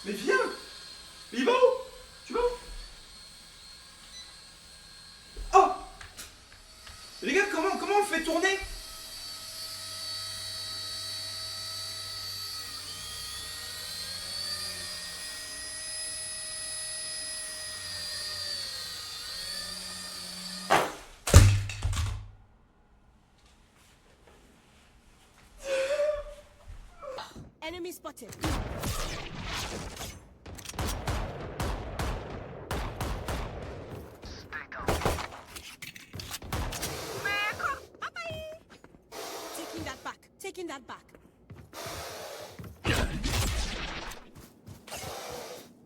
Mais viens. Mais il va où? Tu vas où? Oh. Les gars, comment on fait tourner? Enemy spotted. Taking that back. Taking that back.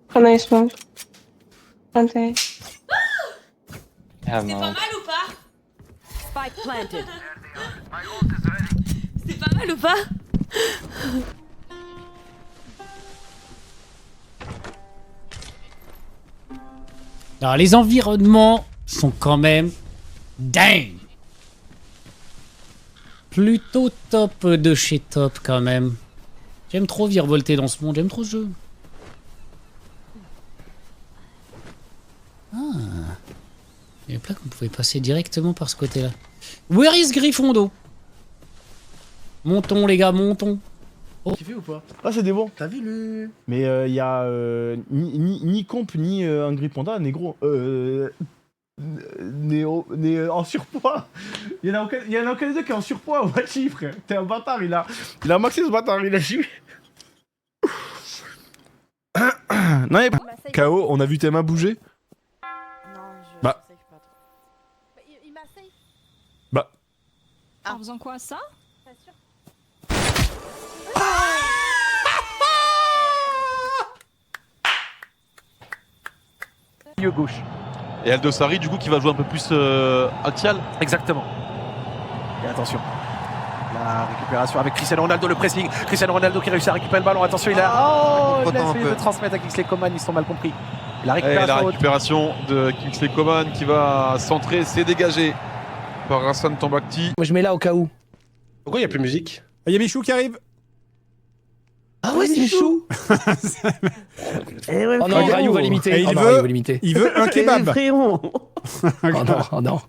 Prenez smoke. Planté. Ah C'est pas non. mal ou pas? Spike planted. C'est pas mal ou pas? Alors, les environnements sont quand même dingues. Plutôt top de chez top quand même. J'aime trop virevolter dans ce monde, j'aime trop ce jeu. Ah. Il y avait pas qu'on pouvait passer directement par ce côté-là. Where is Gryffondor? Montons les gars, montons. Kiffé ou pas? Ah, c'est des bons. T'as vu le... Mais il y a ni comp ni un Panda, négro. En surpoids. Il y en a aucun des deux qui est en surpoids, Wachi, frère. T'es un bâtard, il a maxé ce bâtard, il a su. Non, mais KO, on a vu tes mains bouger. Non, je Bah. sais pas trop. Il m'a safe. Bah. En faisant quoi, ça? Pas sûr. Milieu gauche. Et Aldosari, du coup, qui va jouer un peu plus axial. Exactement. Et attention. La récupération avec Cristiano Ronaldo, le pressing. Cristiano Ronaldo qui réussit à récupérer le ballon. Attention, il a essayé de transmettre à Kingsley Coman, ils sont mal compris. La Et la récupération. récupération de Kingsley Coman qui va centrer, c'est dégagé par Hassan Tambakti. Moi je mets là au cas où. Pourquoi il y a plus de musique? Il y a Michou qui arrive. Ah ouais, c'est Michou. Oh non, Rayou va limiter. Et il Oh non, veut- Rayou va limiter. Il veut un kebab. Oh non, oh non.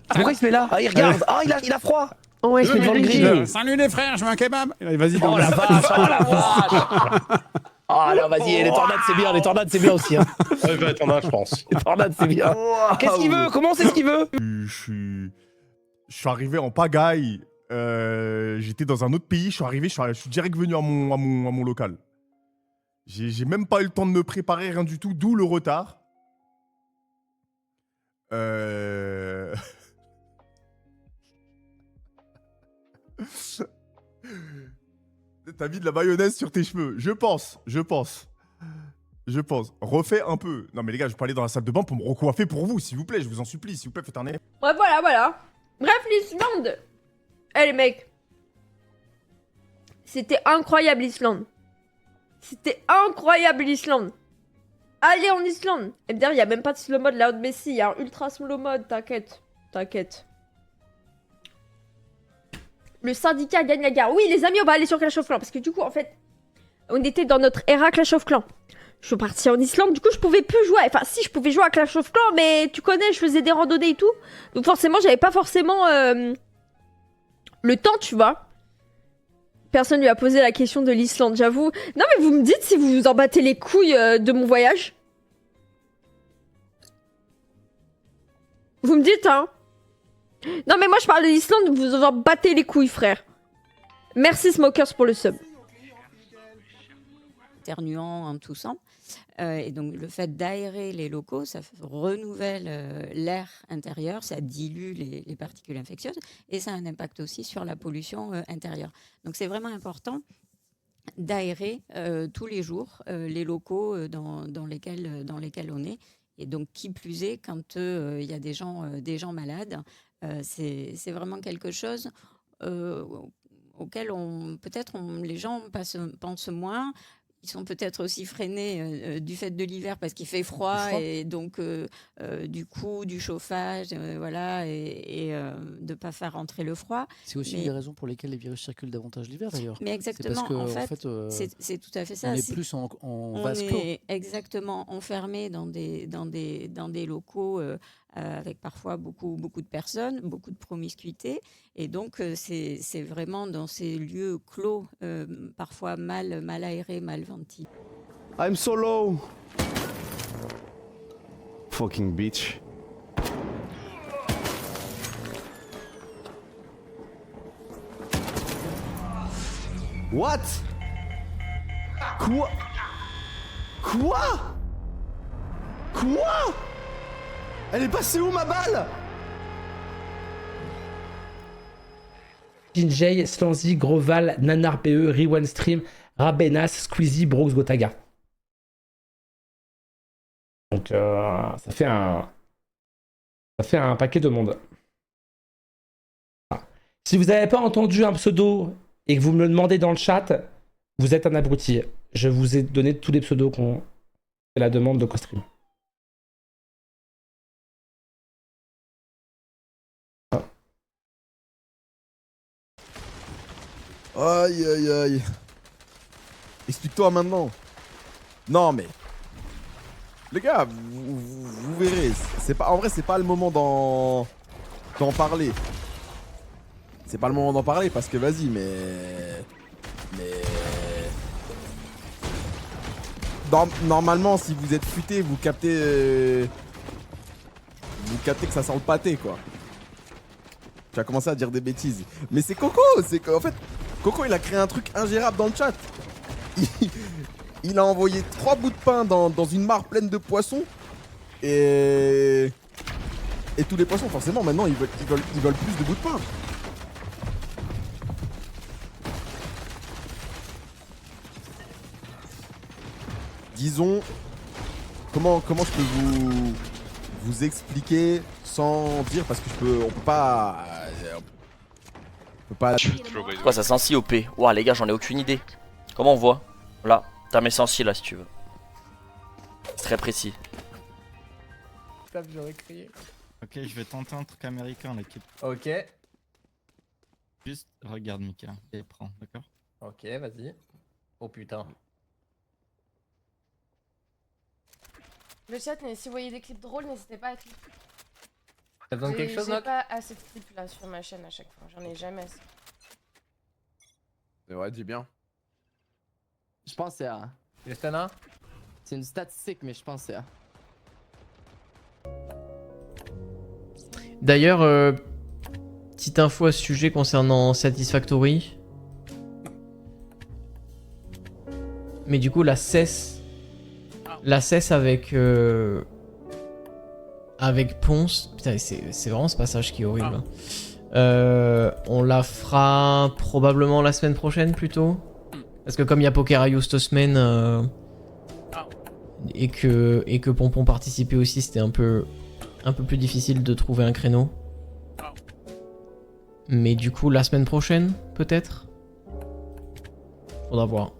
Pourquoi il se met là? Ah, il regarde. Ah, il a froid. Oh ouais, il se met devant le grill. Salut les frères, je veux un kebab. Allez, vas-y. Oh la vache, oh la vache. Ah non, vas-y, les tornades c'est bien aussi. Hein. Ouais, va être en un, je pense. Les tornades c'est bien. Qu'est-ce qu'il veut? Comment c'est ce qu'il veut? Je suis arrivé en pagaille. J'étais dans un autre pays. Je suis direct venu à mon local. J'ai même pas eu le temps de me préparer, rien du tout, d'où le retard. T'as mis de la mayonnaise sur tes cheveux. Je pense. Refais un peu. Non mais les gars, je peux aller dans la salle de bain pour me recoiffer pour vous, s'il vous plaît. Je vous en supplie, s'il vous plaît, faites un effort. Ouais, voilà. Bref, l'Islande. Eh les mecs. C'était incroyable l'Islande. Allez en Islande. Et d'ailleurs, il n'y a même pas de slow mode là de Messi. Il y a un ultra slow mode, t'inquiète. Le syndicat gagne la guerre. Oui, les amis, on va aller sur Clash of Clans. Parce que du coup, en fait, on était dans notre era Clash of Clans. Je suis partie en Islande, du coup, je pouvais plus jouer. Enfin, si, je pouvais jouer à Clash of Clans, mais tu connais, je faisais des randonnées et tout. Donc forcément, j'avais pas forcément le temps, tu vois. Personne lui a posé la question de l'Islande, j'avoue. Non, mais vous me dites si vous vous en battez les couilles de mon voyage. Vous me dites, hein. Non, mais moi, je parle de l'Islande, vous vous en battez les couilles, frère. Merci, Smokers, pour le sub. Éternuant en toussant. Et donc, le fait d'aérer les locaux, ça renouvelle l'air intérieur, ça dilue les particules infectieuses et ça a un impact aussi sur la pollution intérieure. Donc, c'est vraiment important d'aérer tous les jours les locaux dans lesquels on est. Et donc, qui plus est, quand il y a des gens malades, c'est vraiment quelque chose auquel les gens pensent moins. ils sont peut-être aussi freinés du fait de l'hiver parce qu'il fait froid et donc du coup du chauffage, voilà, et de pas faire rentrer le froid. C'est aussi une des raisons pour lesquelles les virus circulent davantage l'hiver d'ailleurs. Mais exactement, C'est parce que, en fait, c'est tout à fait ça. On est plus en on vase clos. est exactement enfermé dans des locaux avec parfois beaucoup de personnes, beaucoup de promiscuité. Et donc, c'est vraiment dans ces lieux clos, parfois mal aérés, mal ventilés. I'm so low. Fucking bitch. What? Quoi? Elle est passée où ma balle? Jinjay, Slanzy, Groval, Nanar PE, Rewan Stream, Rabenas, Squeezie, Brox, Gotaga. Donc ça fait un paquet de monde. Voilà. Si vous n'avez pas entendu un pseudo et que vous me le demandez dans le chat, vous êtes un abruti. Je vous ai donné tous les pseudos qu'on fait la demande de CoStream. Aïe aïe aïe. Explique-toi maintenant. Non mais. Les gars, vous verrez. En vrai, c'est pas le moment d'en parler. C'est pas le moment d'en parler parce que vas-y, mais. Normalement, si vous êtes futé, vous captez. Vous captez que ça sent le pâté, quoi. Tu vas commencer à dire des bêtises. Mais c'est Coco, c'est qu'en fait, Coco il a créé un truc ingérable dans le chat. Il a envoyé 3 bouts de pain dans une mare pleine de poissons. Et tous les poissons, forcément, maintenant ils veulent plus de bouts de pain. Disons, comment je peux vous expliquer sans dire parce que on peut pas. Quoi, ça sensi OP? Ouah, les gars, j'en ai aucune idée. Comment on voit? Là, t'as mes sensi là si tu veux. C'est très précis. J'aurais crié. Ok, je vais tenter un truc américain, l'équipe. Ok. Juste regarde Mika et prends, d'accord? Ok, vas-y. Oh putain. Le chat, si vous voyez des clips drôles, n'hésitez pas à cliquer. T'as besoin de quelque chose, J'ai Noc? pas assez de clips là sur ma chaîne à chaque fois, j'en ai jamais assez. C'est vrai, dis bien. Je pense c'est A. Juste un A? C'est une statistique, mais je pense c'est A. D'ailleurs, petite info à ce sujet concernant Satisfactory. Mais du coup, la cesse avec Ponce. Putain, c'est vraiment ce passage qui est horrible. On la fera probablement la semaine prochaine plutôt. Parce que comme il y a Pokerayo cette semaine et que Pompon participait aussi, c'était un peu plus difficile de trouver un créneau. Mais du coup, la semaine prochaine, peut-être. Faudra voir.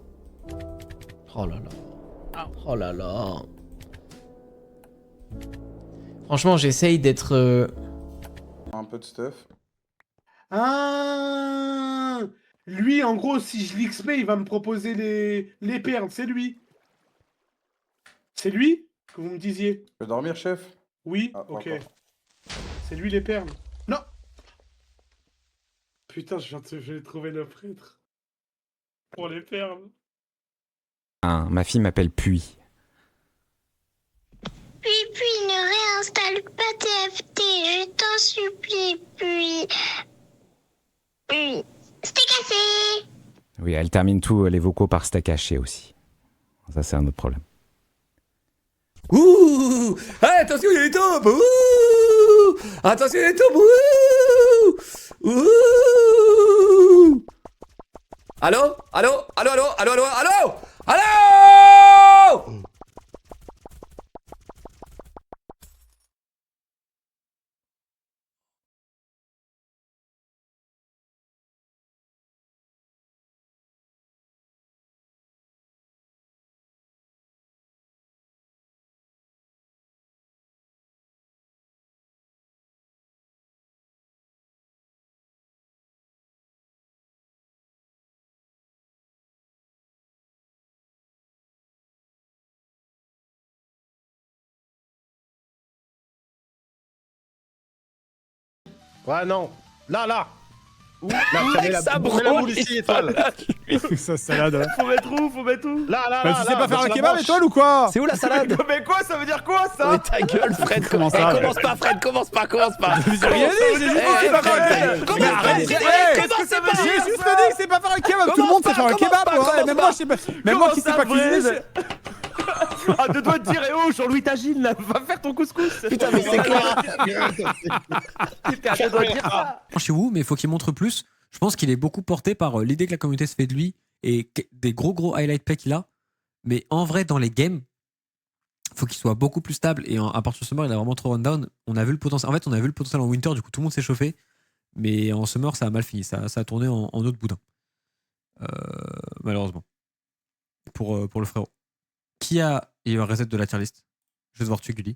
Oh là là. Oh là là. Franchement, j'essaye d'être... Un peu de stuff. Ah, lui, en gros, si je l'XP, il va me proposer les perles. C'est lui. C'est lui que vous me disiez. Tu veux dormir, chef? Oui, Ah, ok. encore. C'est lui les perles. Non. Putain, je vais trouver le prêtre. Pour les perles. Ma fille m'appelle Puis. Puis, ne réinstalle pas TFT, je t'en supplie, puis. C'était cassé. Oui, elle termine tous les vocaux par steak haché aussi. Ça, c'est un autre problème. Ouh! Ah, attention, il y a les taupes! Ouh! Attention, il y a les taupes! Ouh! Ouh! Allô? Allô? Allô? Allô? Allô? Allô? Allô? Allô? Ouais, non. Là. Où Ouais, Là, ça mets la branle, boule ici, il étoile. Ça, salade. Faut mettre où Là. Bah, tu sais pas faire un sur la kebab, branche. étoile ou quoi? C'est où la salade? Mais quoi, ça veut dire quoi ça? Mais ta gueule, Fred. Comment ça, Commence pas, Fred, commence pas. J'ai rien dit, j'ai juste dit que c'est pas faire un kebab. Comment Arrête, ça? qu'est-ce que ça veut dire? J'ai juste dit que c'est pas faire un kebab. Tout le monde sait faire un kebab. Ouais, même moi, je sais pas. Même moi qui sais pas cuisiner. Ah, de doigts de dire, eh oh, Jean-Louis Tagine, là, va faire ton couscous. Putain, mais c'est clair. T'es à deux doigts de dire ça. Chez vous, mais il faut qu'il montre plus. Je pense qu'il est beaucoup porté par l'idée que la communauté se fait de lui et des gros highlight plays qu'il a. Mais en vrai, dans les games, il faut qu'il soit beaucoup plus stable. Et à partir de Summer, il a vraiment trop run down. On a vu le potentiel. En fait, on a vu le potentiel en Winter, du coup, tout le monde s'est chauffé. Mais en Summer, ça a mal fini. Ça a tourné en autre boudin. Malheureusement. Pour le frérot. Il y a eu un reset de la tier list. Je vais devoir tuer Gully.